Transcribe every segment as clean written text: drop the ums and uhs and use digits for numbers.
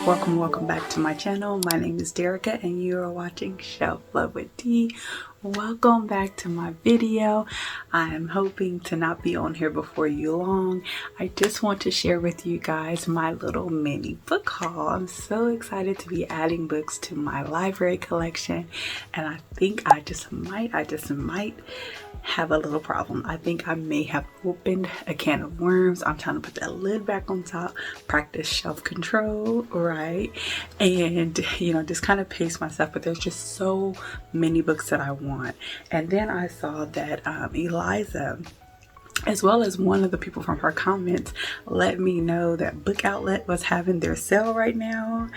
welcome back to my channel. My name is Derica and you are watching Shelf Love with D. Welcome back to my video. I am hoping to not be on here before you long. I just want to share with you guys my little mini book haul. I'm so excited to be adding books to my library collection, and I think I just might have a little problem. I think I may have opened a can of worms. I'm trying to put that lid back on top, practice shelf control, right? And just kind of pace myself, but there's just so many books that I want. And then I saw that Eliza, as well as one of the people from her comments, let me know that Book Outlet was having their sale right now.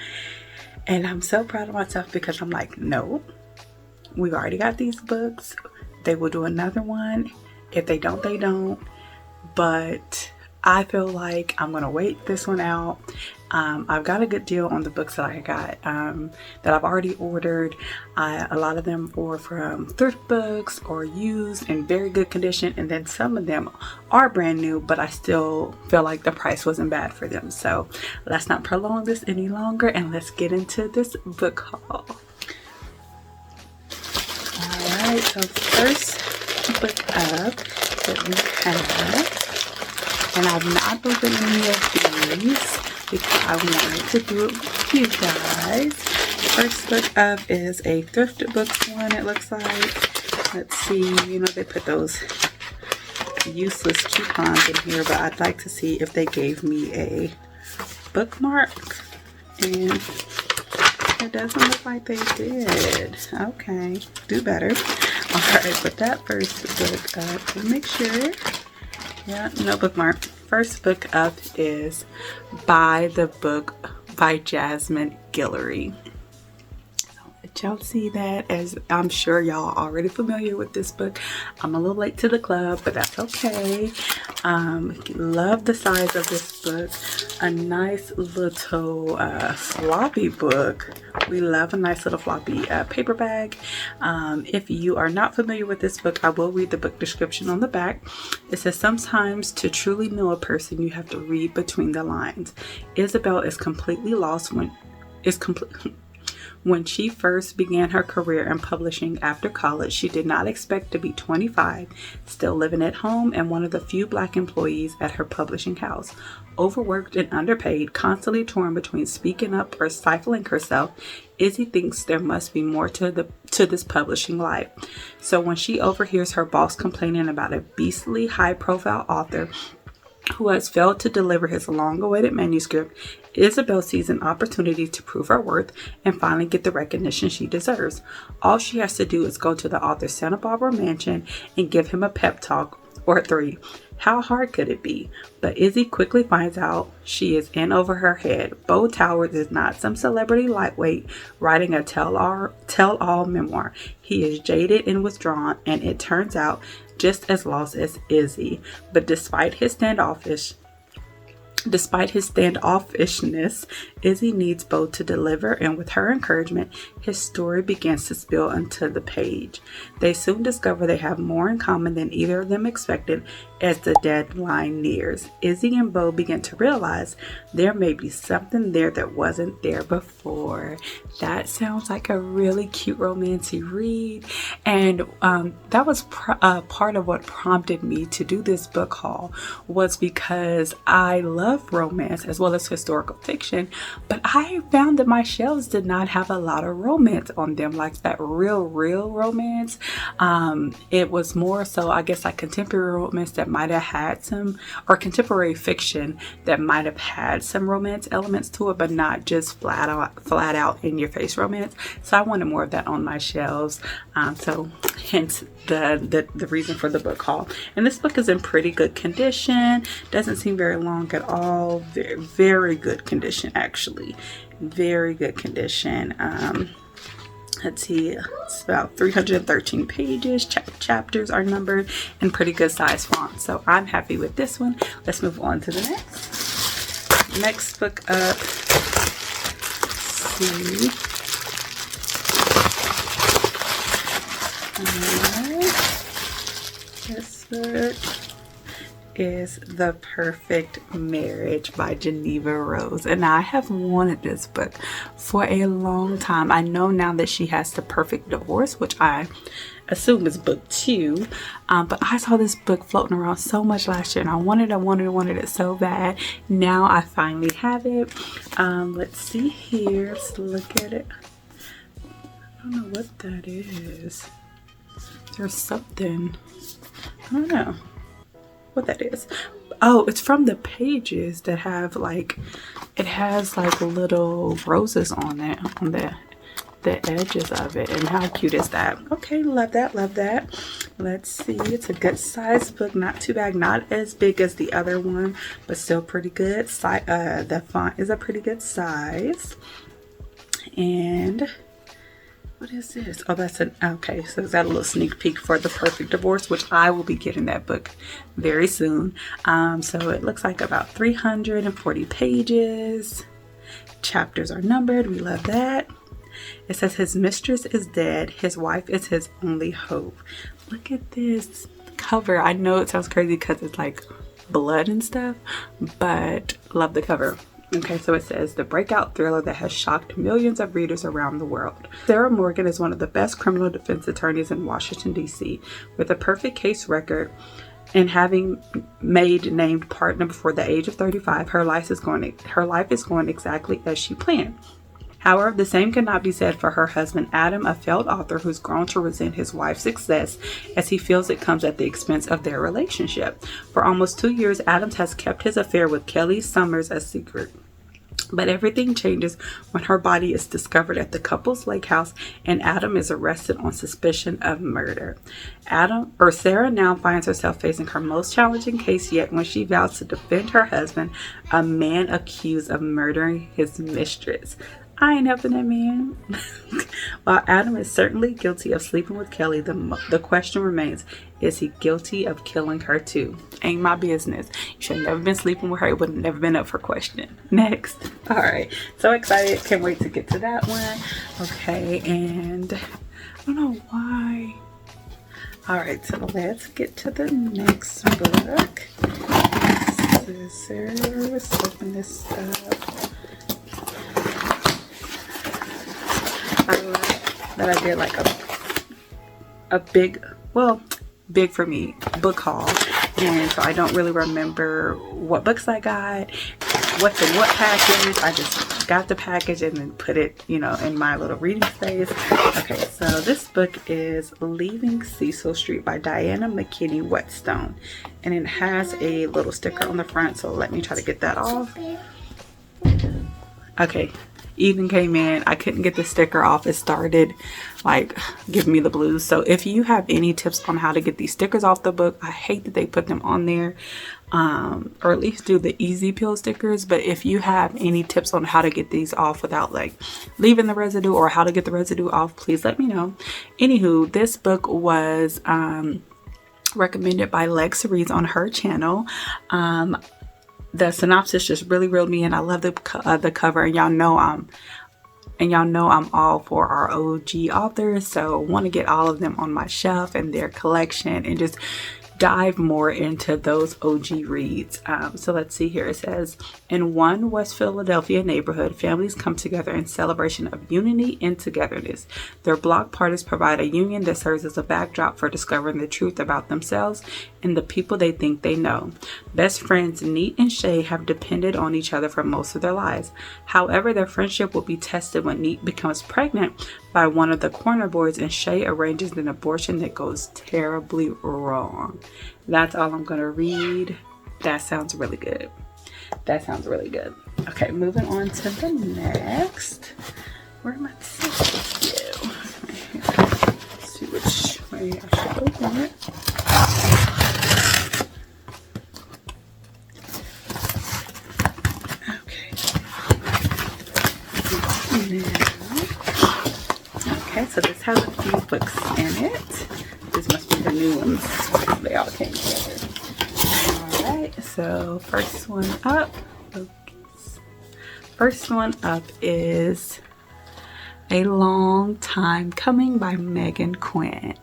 And I'm so proud of myself because I'm like, no, we've already got these books. They will do another one. If they don't, they don't. But I feel like I'm gonna wait this one out. I've got a good deal on the books that I got that I've already ordered. A lot of them were from thrift books or used in very good condition, and then some of them are brand new, but I still feel like the price wasn't bad for them. So let's not prolong this any longer and let's get into this book haul. Alright, so first book up that we have, and I've not opened any of these because I wanted to do it with you guys. First book up is a Thrift Books one, it looks like. Let's see, they put those useless coupons in here, but I'd like to see if they gave me a bookmark, and it doesn't look like they did. Okay, do better. Alright, put that first book up and make sure. Yeah, no bookmark. First book up is By the Book by Jasmine Guillory. Did y'all see that? As I'm sure y'all are already familiar with this book. I'm a little late to the club, but that's okay. Love the size of this book. A nice little floppy book. We love a nice little floppy paper bag. If you are not familiar with this book, I will read the book description on the back. It says, sometimes to truly know a person, you have to read between the lines. Isabel is completely lost when she first began her career in publishing after college. She did not expect to be 25, still living at home, and one of the few Black employees at her publishing house. Overworked and underpaid, constantly torn between speaking up or stifling herself, Izzy thinks there must be more to this publishing life. So when she overhears her boss complaining about a beastly high-profile author who has failed to deliver his long-awaited manuscript, Isabel sees an opportunity to prove her worth and finally get the recognition she deserves. All she has to do is go to the author's Santa Barbara mansion and give him a pep talk or three. How hard could it be? But Izzy quickly finds out she is in over her head. Bo Towers is not some celebrity lightweight writing a tell-all memoir. He is jaded and withdrawn, and it turns out just as lost as Izzy. But despite his standoffishness, Izzy needs Bo to deliver, and with her encouragement, his story begins to spill onto the page. They soon discover they have more in common than either of them expected as the deadline nears. Izzy and Bo begin to realize there may be something there that wasn't there before. That sounds like a really cute romantic read, and that was part of what prompted me to do this book haul, was because I love romance as well as historical fiction, but I found that my shelves did not have a lot of romance on them, like that real romance. It was more so, I guess, like contemporary romance that might have had some, or contemporary fiction that might have had some romance elements to it, but not just flat out in your face romance. So I wanted more of that on my shelves. So hence the reason for the book haul. And this book is in pretty good condition. Doesn't seem very long at all. Very, very good condition, actually. Very good condition. Let's see, it's about 313 pages. Chapters are numbered in pretty good size font. So I'm happy with this one. Let's move on to the next. Next book up. Let's see. This book is The Perfect Marriage by Geneva Rose. And I have wanted this book for a long time. I know now that she has The Perfect Divorce, which I assume is book 2. But I saw this book floating around so much last year and I wanted it so bad. Now I finally have it. Let's see here. Let's look at it. I don't know what that is. There's something. I don't know what that is. Oh, it's from the pages that have like, it has like little roses on it, on the edges of it. And how cute is that? Okay, love that, love that. Let's see, it's a good size book, not too bad, not as big as the other one, but still pretty good. The font is a pretty good size. And what is this? Oh, that's okay, so is that a little sneak peek for The Perfect Divorce, which I will be getting that book very soon. So it looks like about 340 pages. Chapters are numbered, we love that. It says his mistress is dead, his wife is his only hope. Look at this cover. I know it sounds crazy because it's like blood and stuff, but love the cover. Okay, so it says the breakout thriller that has shocked millions of readers around the world. Sarah Morgan is one of the best criminal defense attorneys in Washington, D.C. With a perfect case record and having made named partner before the age of 35, her life is going exactly as she planned. However, the same cannot be said for her husband, Adam, a failed author who's grown to resent his wife's success as he feels it comes at the expense of their relationship. For almost 2 years, Adams has kept his affair with Kelly Summers a secret. But everything changes when her body is discovered at the couple's lake house and Adam is arrested on suspicion of murder. Sarah now finds herself facing her most challenging case yet when she vows to defend her husband, a man accused of murdering his mistress. I ain't helping that man. While Adam is certainly guilty of sleeping with Kelly, the question remains, is he guilty of killing her too? Ain't my business. You should have never been sleeping with her. It would have never been up for question. Next. All right. So excited. Can't wait to get to that one. Okay. And I don't know why. All right. So let's get to the next book. Scissors. Open this up. I love that I did like a big, well, big for me, book haul. And so I don't really remember what books I got, what's in what package. I just got the package and then put it, you know, in my little reading space. Okay, so this book is Leaving Cecil Street by Diana McKinney Whetstone. And it has a little sticker on the front, so let me try to get that off. Okay. Even came in, I couldn't get the sticker off. It started like giving me the blues. So if you have any tips on how to get these stickers off the book, I hate that they put them on there, or at least do the easy peel stickers. But if you have any tips on how to get these off without like leaving the residue, or how to get the residue off, please let me know. Anywho, this book was recommended by Lex Reads on her channel. The synopsis just really reeled me in. I love the cover, and y'all know I'm all for our OG authors, so want to get all of them on my shelf and their collection and just dive more into those OG reads. So let's see here. It says, in one West Philadelphia neighborhood, families come together in celebration of unity and togetherness. Their block parties provide a union that serves as a backdrop for discovering the truth about themselves and the people they think they know. Best friends Neat and Shay have depended on each other for most of their lives. However, their friendship will be tested when Neat becomes pregnant by one of the corner boys and Shay arranges an abortion that goes terribly wrong. That's all I'm gonna read. That sounds really good. That sounds really good. Okay, moving on to the next. Where am I supposed to go? Let's see which way I should open it. Okay, so this has a few books in it. This must be the new ones. They all came together. Alright, so first one up. First one up is A Long Time Coming by Megan Quinn.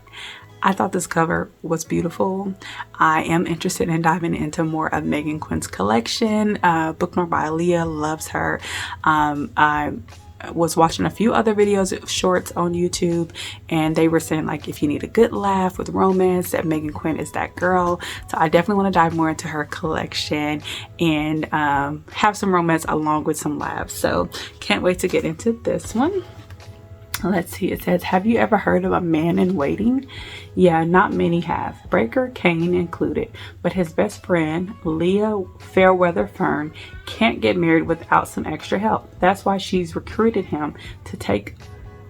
I thought this cover was beautiful. I am interested in diving into more of Megan Quinn's collection. Bookmark by Leah, loves her. I was watching a few other videos, shorts on YouTube, and they were saying like if you need a good laugh with romance, that Megan Quinn is that girl. So I definitely want to dive more into her collection and have some romance along with some laughs. So can't wait to get into this one. Let's see, it says, have you ever heard of a man in waiting? Yeah, not many have, Breaker Kane included, but his best friend, Leah Fairweather Fern, can't get married without some extra help. That's why she's recruited him to take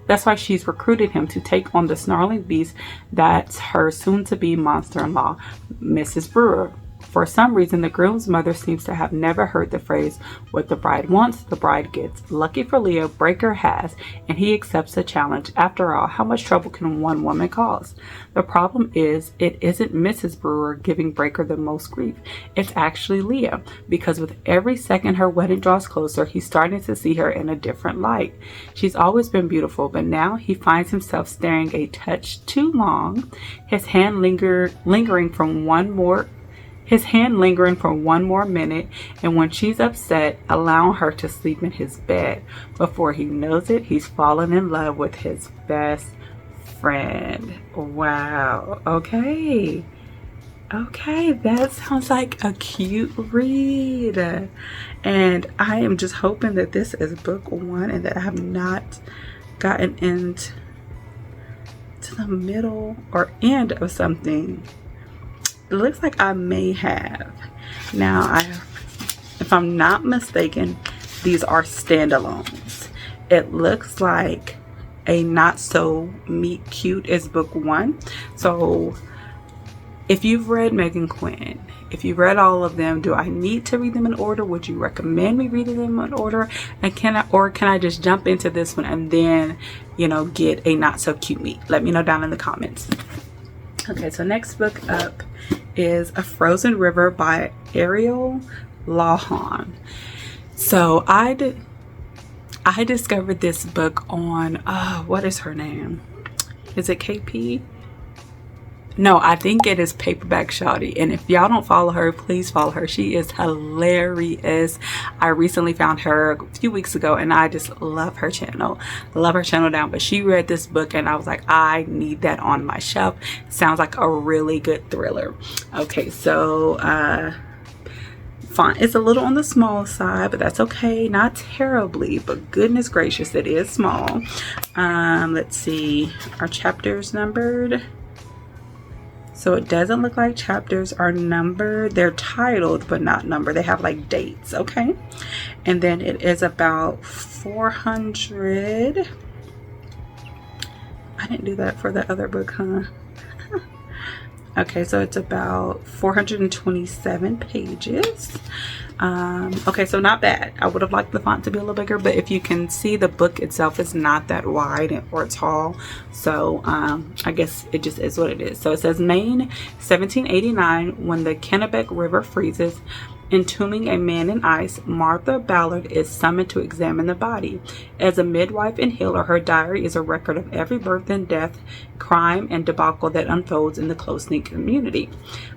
on the snarling beast that's her soon-to-be monster-in-law, Mrs. Brewer. For some reason, the groom's mother seems to have never heard the phrase, what the bride wants, the bride gets. Lucky for Leo, Breaker has, and he accepts the challenge. After all, how much trouble can one woman cause? The problem is, it isn't Mrs. Brewer giving Breaker the most grief. It's actually Leah, because with every second her wedding draws closer, he's starting to see her in a different light. She's always been beautiful, but now he finds himself staring a touch too long, his hand lingering for one more minute, and when she's upset, allowing her to sleep in his bed. Before he knows it, he's fallen in love with his best friend. Wow. Okay, that sounds like a cute read. And I am just hoping that this is book one and that I have not gotten into the middle or end of something. It looks like I may have. Now, if I'm not mistaken, these are standalones. It looks like a Not So Meet Cute is book one. So if you've read Megan Quinn, if you've read all of them, do I need to read them in order? Would you recommend me reading them in order? And can I just jump into this one and then, get a Not So Cute Meet? Let me know down in the comments. Okay, so next book up is A Frozen River by Ariel Lawhon. So I discovered this book on, what is her name? Is it KP? No, I think it is Paperback Shawty. And if y'all don't follow her, please follow her. She is hilarious. I recently found her a few weeks ago and I just love her channel. Love her channel down. But she read this book and I was like, I need that on my shelf. Sounds like a really good thriller. Okay, so font is a little on the small side, but that's okay. Not terribly, but goodness gracious, it is small. Let's see. Are chapters numbered? So it doesn't look like chapters are numbered. They're titled, but not numbered. They have like dates, okay? And then it is about 400. I didn't do that for the other book, huh? Okay, so it's about 427 pages. Okay, so not bad. I would have liked the font to be a little bigger, but if you can see, the book itself is not that wide or tall. So I guess it just is what it is. So it says, Maine, 1789, when the Kennebec River freezes, entombing a man in ice, Martha Ballard is summoned to examine the body. As a midwife and healer, her diary is a record of every birth and death, crime, and debacle that unfolds in the close-knit community.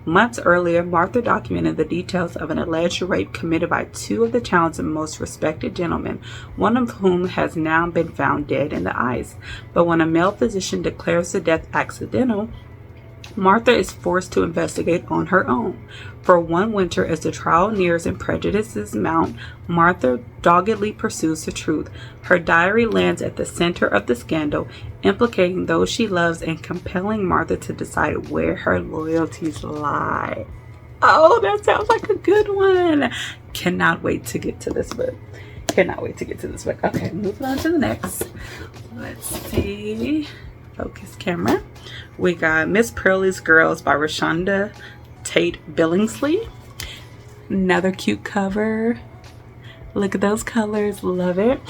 Months earlier, Martha documented the details of an alleged rape committed by two of the town's most respected gentlemen, one of whom has now been found dead in the ice. But when a male physician declares the death accidental, Martha is forced to investigate on her own. For one winter, as the trial nears and prejudices mount, Martha doggedly pursues the truth. Her diary lands at the center of the scandal, implicating those she loves and compelling Martha to decide where her loyalties lie. Oh, that sounds like a good one. Cannot wait to get to this book. Okay, moving on to the next. Let's see. Focus camera. We got Miss Pearly's Girls by Rashonda Tate Billingsley. Another cute cover. Look at those colors. Love it.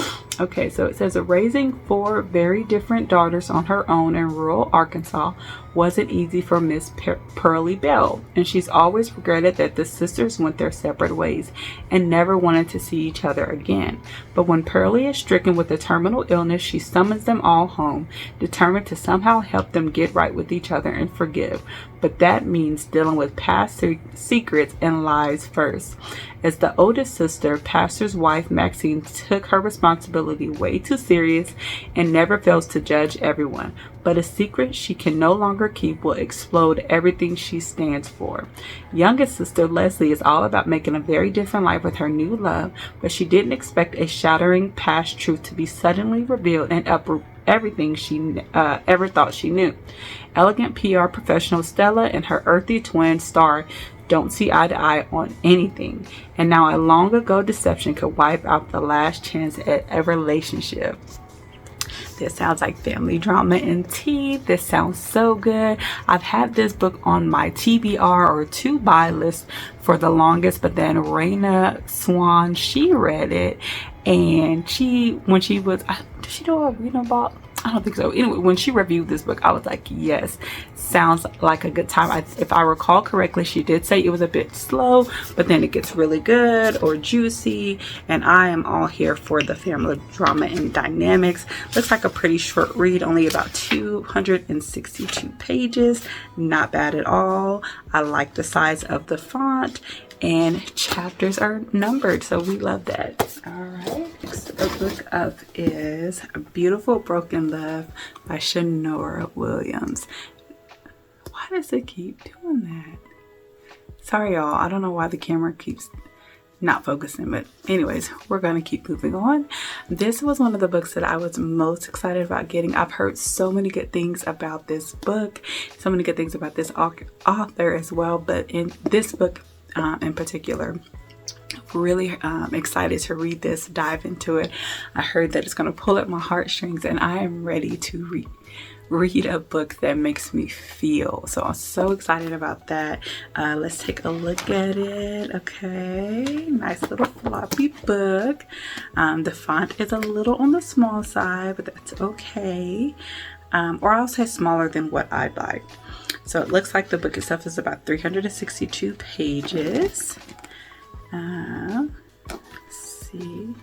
Okay, so it says raising 4 very different daughters on her own in rural Arkansas wasn't easy for Miss Pearly Bell, and she's always regretted that the sisters went their separate ways and never wanted to see each other again. But when Pearly is stricken with a terminal illness, she summons them all home, determined to somehow help them get right with each other and forgive. But that means dealing with past secrets and lies first. As the oldest sister, Pastor's wife Maxine took her responsibility way too serious and never fails to judge everyone. But a secret she can no longer keep will explode everything she stands for. Youngest sister Leslie is all about making a very different life with her new love, but she didn't expect a shattering past truth to be suddenly revealed and uproot everything she ever thought she knew. Elegant PR professional Stella and her earthy twin Star don't see eye to eye on anything, and now a long ago deception could wipe out the last chance at a relationship. This sounds like family drama and tea. This sounds so good. I've had this book on my TBR or to buy list for the longest, but then Raina Swan, she read it, and when she was, did she do a reading about? I don't think so. Anyway, when she reviewed this book, I was like, yes, sounds like a good time. If I recall correctly, she did say it was a bit slow, but then it gets really good or juicy. And I am all here for the family drama and dynamics. Looks like a pretty short read, only about 262 pages. Not bad at all. I like the size of the font, and chapters are numbered, so we love that. All right, next book up is Beautiful Broken Love by Shanora Williams. Why does it keep doing that? Sorry y'all, I don't know why the camera keeps not focusing, but anyways, we're gonna keep moving on. This was one of the books that I was most excited about getting. I've heard so many good things about this book, so many good things about this author as well, but in this book in particular, really excited to read this, dive into it. I heard that it's going to pull at my heartstrings, and I am ready to read a book that makes me feel. So I'm so excited about that. Let's take a look at it. Okay, nice little floppy book. The font is a little on the small side, but that's okay. Or I'll say smaller than what I'd like. So it looks like the book itself is about 362 pages. Let's see.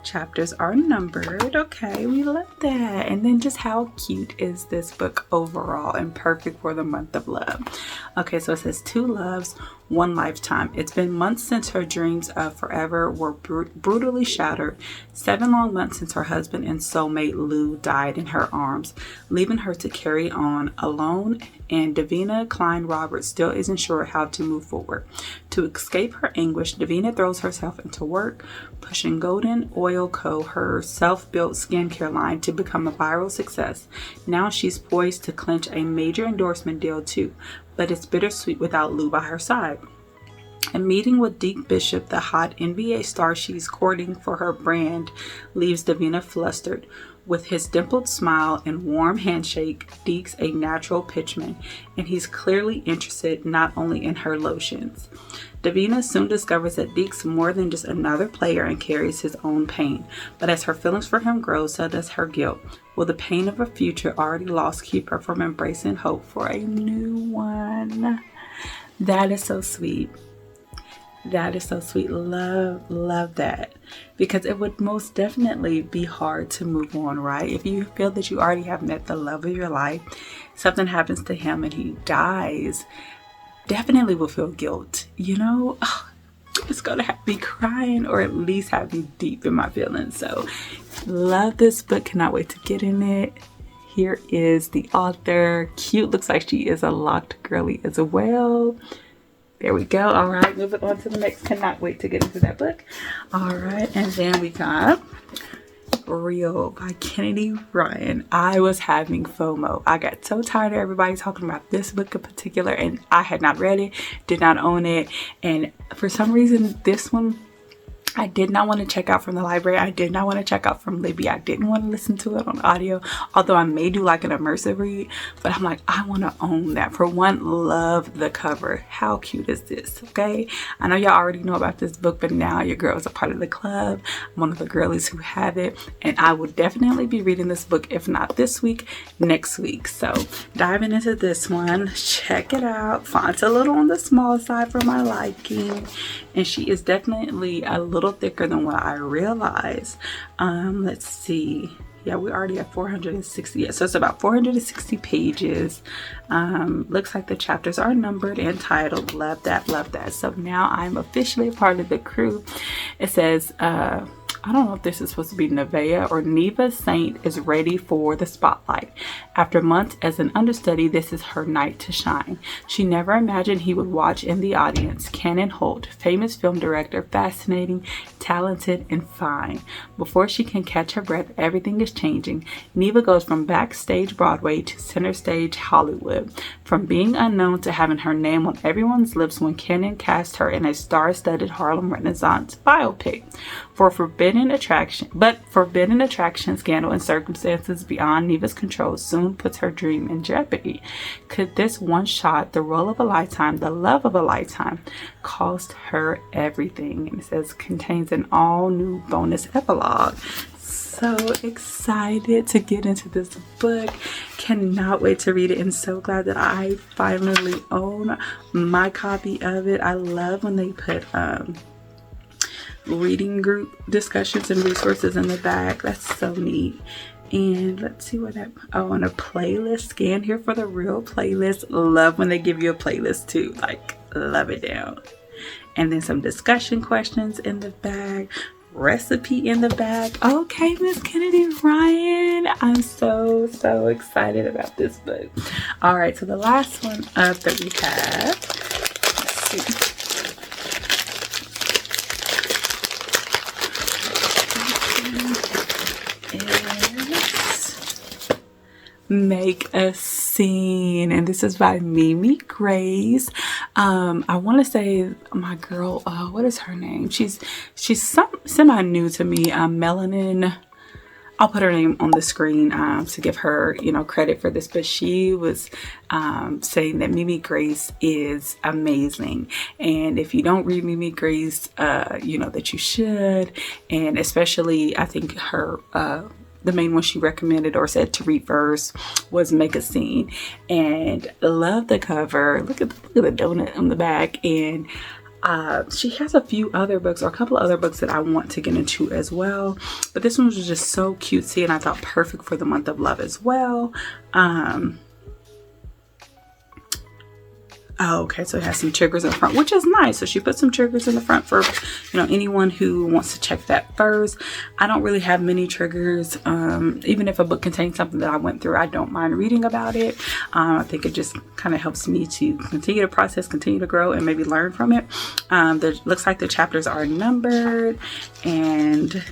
Chapters are numbered. Okay, we love that. And then just how cute is this book overall, and perfect for the month of love. Okay, so it says 2 loves, 1 lifetime. It's been months since her dreams of forever were brutally shattered. 7 long months since her husband and soulmate Lou died in her arms, leaving her to carry on alone, and Davina Klein Roberts still isn't sure how to move forward. To escape her anguish, Davina throws herself into work, pushing Golden Oil Co., her self-built skincare line, to become a viral success. Now she's poised to clinch a major endorsement deal too, but it's bittersweet without Lou by her side. A meeting with Deke Bishop, the hot NBA star she's courting for her brand, leaves Davina flustered. With his dimpled smile and warm handshake, Deke's a natural pitchman, and he's clearly interested not only in her lotions. Davina soon discovers that Deke's more than just another player and carries his own pain. But as her feelings for him grow, so does her guilt. Will the pain of a future already lost keep her from embracing hope for a new one? That is so sweet. That is so sweet. Love that. Because it would most definitely be hard to move on, right? If you feel that you already have met the love of your life, something happens to him and he dies, definitely will feel guilt. You know, it's going to have me crying, or at least have me deep in my feelings. So love this book. Cannot wait to get in it. Here is the author. Cute. Looks like she is a locked girly as well. There we go. All right, moving on to the next. Cannot wait to get into that book. All right, and then we got Real by Kennedy Ryan. I was having FOMO. I got so tired of everybody talking about this book in particular, and I had not read it, did not own it, and for some reason this one I did not want to check out from the library. I did not want to check out from Libby. I didn't want to listen to it on audio, although I may do like an immersive read, but I'm like, I want to own that. For one, love the cover. How cute is this? Okay. I know y'all already know about this book, but now your girl is a part of the club. I'm one of the girlies who have it, and I will definitely be reading this book, if not this week, next week. So diving into this one, check it out. Font's a little on the small side for my liking, and she is definitely a little thicker than what I realized. Let's see. Yeah, we already have 460. Yeah, so it's about 460 pages. Looks like the chapters are numbered and titled. Love that, love that. So now I'm officially a part of the crew. It says, I don't know if this is supposed to be Nevea or Neva Saint is ready for the spotlight. After months as an understudy, this is her night to shine. She never imagined he would watch in the audience. Cannon Holt, famous film director, fascinating, talented, and fine. Before she can catch her breath, everything is changing. Neva goes from backstage Broadway to center stage Hollywood. From being unknown to having her name on everyone's lips when Cannon cast her in a star-studded Harlem Renaissance biopic. Forbidden attraction, scandal, and circumstances beyond Neva's control soon puts her dream in jeopardy. Could this one shot, the role of a lifetime, the love of a lifetime, cost her everything? And it says contains an all-new bonus epilogue. So excited to get into this book. Cannot wait to read it, and so glad that I finally own my copy of it. I love when they put reading group discussions and resources in the back. That's so neat. And let's see what on a playlist. Scan here for the real playlist. Love when they give you a playlist too. Like, love it down. And then some discussion questions in the back. Recipe in the back. Okay, Miss Kennedy Ryan. I'm so excited about this book. All right, so the last one up that we have. Let's see. Make a Scene, and this is by Mimi Grace. I want to say my girl, what is her name? She's semi new to me. Melanin. I'll put her name on the screen to give her, credit for this. But she was saying that Mimi Grace is amazing, and if you don't read Mimi Grace, that you should. And especially, I think her the main one she recommended or said to read first was Make a Scene, and love the cover. Look at the donut on the back. And she has a few other books, or a couple of other books that I want to get into as well, but this one was just so cutesy, and I thought perfect for the month of love as well. Oh, okay, so it has some triggers in the front, which is nice. So she put some triggers in the front for, anyone who wants to check that first. I don't really have many triggers. Even if a book contains something that I went through, I don't mind reading about it. I think it just kind of helps me to continue to process, continue to grow, and maybe learn from it. Looks like the chapters are numbered, and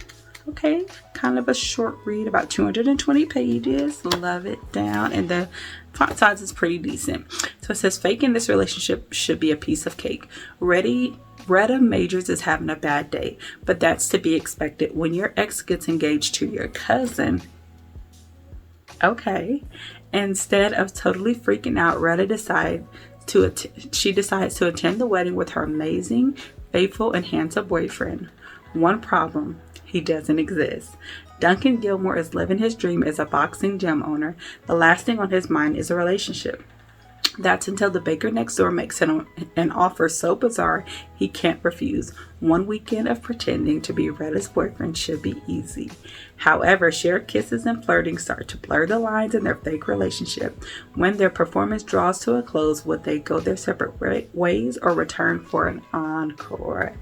okay, kind of a short read, about 220 pages. Love it down, and the font size is pretty decent. So it says, faking this relationship should be a piece of cake. Retta Majors is having a bad day, but that's to be expected when your ex gets engaged to your cousin. Okay. Instead of totally freaking out, Retta decides to attend the wedding with her amazing, faithful, and handsome boyfriend. One problem: he doesn't exist. Duncan Gilmore is living his dream as a boxing gym owner. The last thing on his mind is a relationship. That's until the baker next door makes him an offer so bizarre he can't refuse. One weekend of pretending to be Retta's boyfriend should be easy. However, shared kisses and flirting start to blur the lines in their fake relationship. When their performance draws to a close, would they go their separate ways or return for an encore?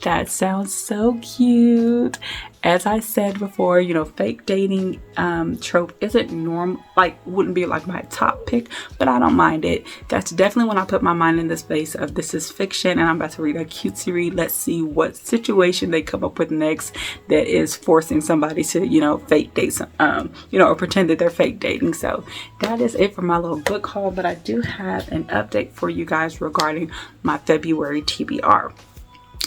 That sounds so cute. As I said before, fake dating trope isn't wouldn't be like my top pick, but I don't mind it. That's definitely when I put my mind in the space of this is fiction and I'm about to read a cutesy read. Let's see what situation they come up with next that is forcing somebody to, fake date or pretend that they're fake dating. So that is it for my little book haul, but I do have an update for you guys regarding my February TBR.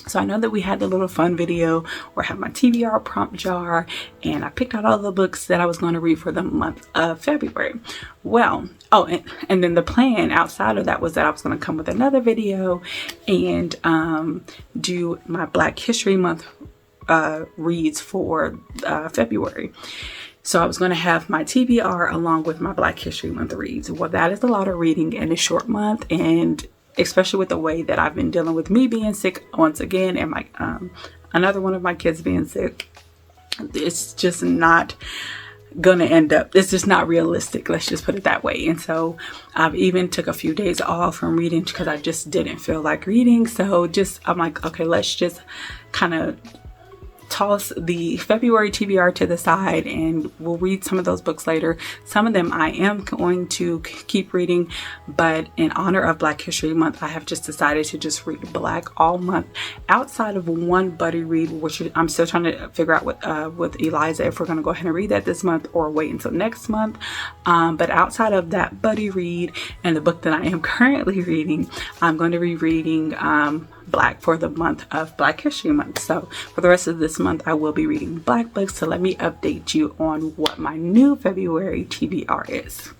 So I know that we had the little fun video where I have my TBR prompt jar, and I picked out all the books that I was going to read for the month of February. Well, oh, and then the plan outside of that was that I was going to come with another video and do my Black History Month reads for February. So I was going to have my TBR along with my Black History Month reads. Well, that is a lot of reading in a short month, and especially with the way that I've been dealing with me being sick once again, and my another one of my kids being sick. It's just not gonna end up, it's just not realistic, let's just put it that way. And so I've even took a few days off from reading because I just didn't feel like reading. So I'm like, okay, let's just kind of toss the February TBR to the side, and we'll read some of those books later. Some of them I am going to keep reading, but in honor of Black History Month, I have just decided to just read Black all month, outside of one buddy read, which I'm still trying to figure out with Eliza if we're going to go ahead and read that this month or wait until next month. But outside of that buddy read and the book that I am currently reading, I'm going to be reading Black for the month of Black History Month. So for the rest of this month, I will be reading Black books. So let me update you on what my new February TBR is.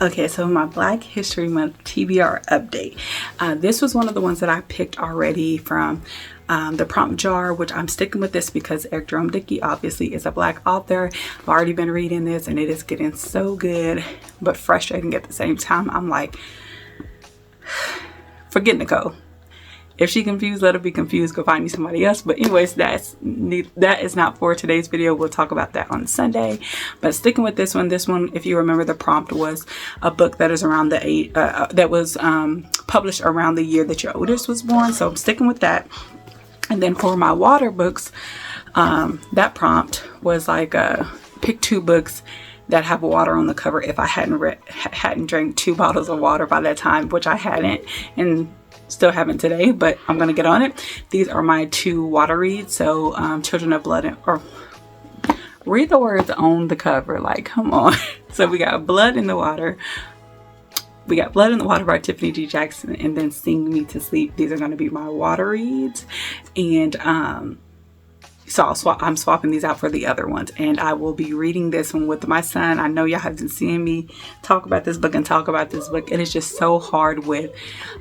Okay, so my Black History Month TBR update. This was one of the ones that I picked already from the prompt jar, which I'm sticking with this because Eric Jerome Dickey obviously is a Black author. I've already been reading this and it is getting so good, but frustrating at the same time. I'm like, forget Nicole. If she confused, let her be confused. Go find you somebody else. But anyways, that is not for today's video. We'll talk about that on Sunday. But sticking with this one, if you remember, the prompt was a book that is around the age that was published around the year that your oldest was born. So I'm sticking with that. And then for my water books, that prompt was like pick 2 books that have water on the cover if I hadn't drank 2 bottles of water by that time, which I hadn't and still haven't today, but I'm gonna get on it. These are my 2 water reads. So Children of Blood, or read the words on the cover, like, come on. So we got Blood in the Water. We got Blood in the Water by Tiffany D. Jackson, and then Sing Me to Sleep. These are going to be my water reads. And so I'm swapping these out for the other ones, and I will be reading this one with my son. I know y'all have been seeing me talk about this book. It is just so hard with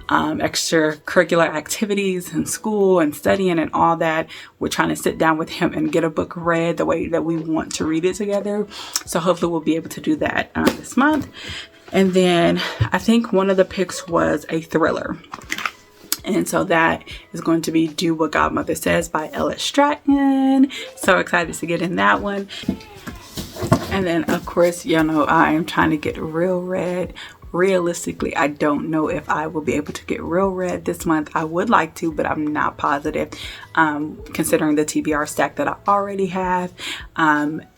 extracurricular activities and school and studying and all that. We're trying to sit down with him and get a book read the way that we want to read it together. So hopefully we'll be able to do that this month. And then I think one of the picks was a thriller. And so that is going to be Do What Godmother Says by Ella Stratton. So excited to get in that one. And then, of course, y'all know I am trying to get real read. Realistically, I don't know if I will be able to get real read this month. I would like to, but I'm not positive. Considering the TBR stack that I already have,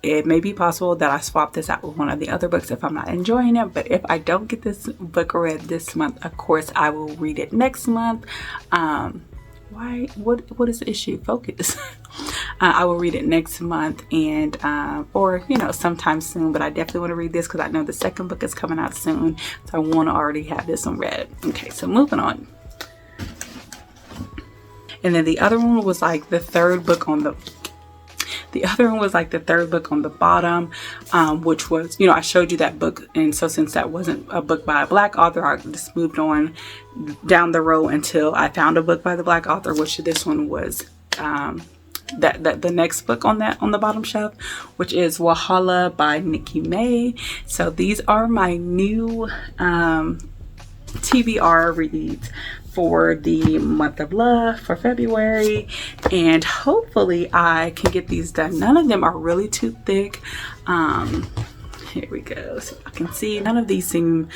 it may be possible that I swap this out with one of the other books if I'm not enjoying it. But if I don't get this book read this month, of course, I will read it next month. What is the issue? Focus. I will read it next month, and or sometime soon, but I definitely want to read this because I know the second book is coming out soon, so I want to already have this one read. Okay, so moving on. And then the other one was like the third book on the bottom, which was, I showed you that book. And so since that wasn't a book by a Black author, I just moved on down the road until I found a book by the Black author, which this one was, the next book on the bottom shelf, which is Wahala by Nikki May. So these are my new TBR reads for the month of love for February, and hopefully I can get these done. None of them are really too thick. Here we go. So I can see none of these seem,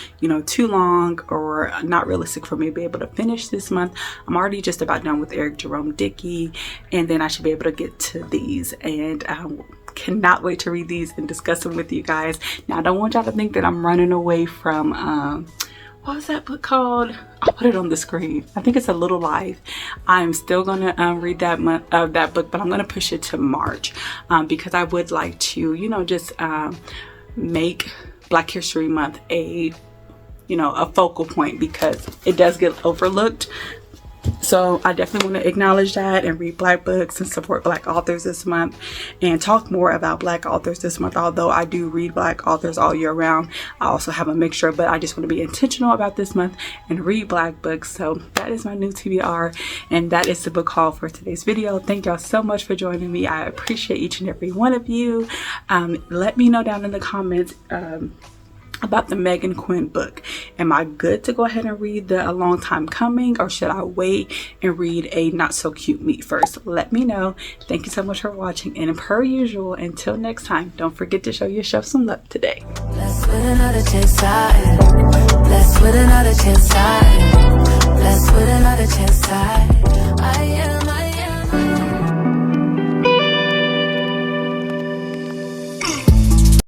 too long or not realistic for me to be able to finish this month. I'm already just about done with Eric Jerome Dickey, and then I should be able to get to these, and cannot wait to read these and discuss them with you guys. Now, I don't want y'all to think that I'm running away from what was that book called? I'll put it on the screen. I think it's A Little Life. I'm still gonna read that book, but I'm gonna push it to March because I would like to, just make Black History Month a focal point, because it does get overlooked So I definitely want to acknowledge that and read Black books and support Black authors this month and talk more about Black authors this month. Although I do read Black authors all year round, I also have a mixture, but I just want to be intentional about this month and read Black books. So that is my new TBR, and that is the book haul for today's video. Thank y'all so much for joining me. I appreciate each and every one of you. Let me know down in the comments about the Megan Quinn book. Am I good to go ahead and read the A Long Time Coming, or should I wait and read A Not So Cute Me first? Let me know. Thank you so much for watching, and per usual, until next time, don't forget to show yourself some love today. Blessed with another chance, blessed with another chance, blessed with another chance.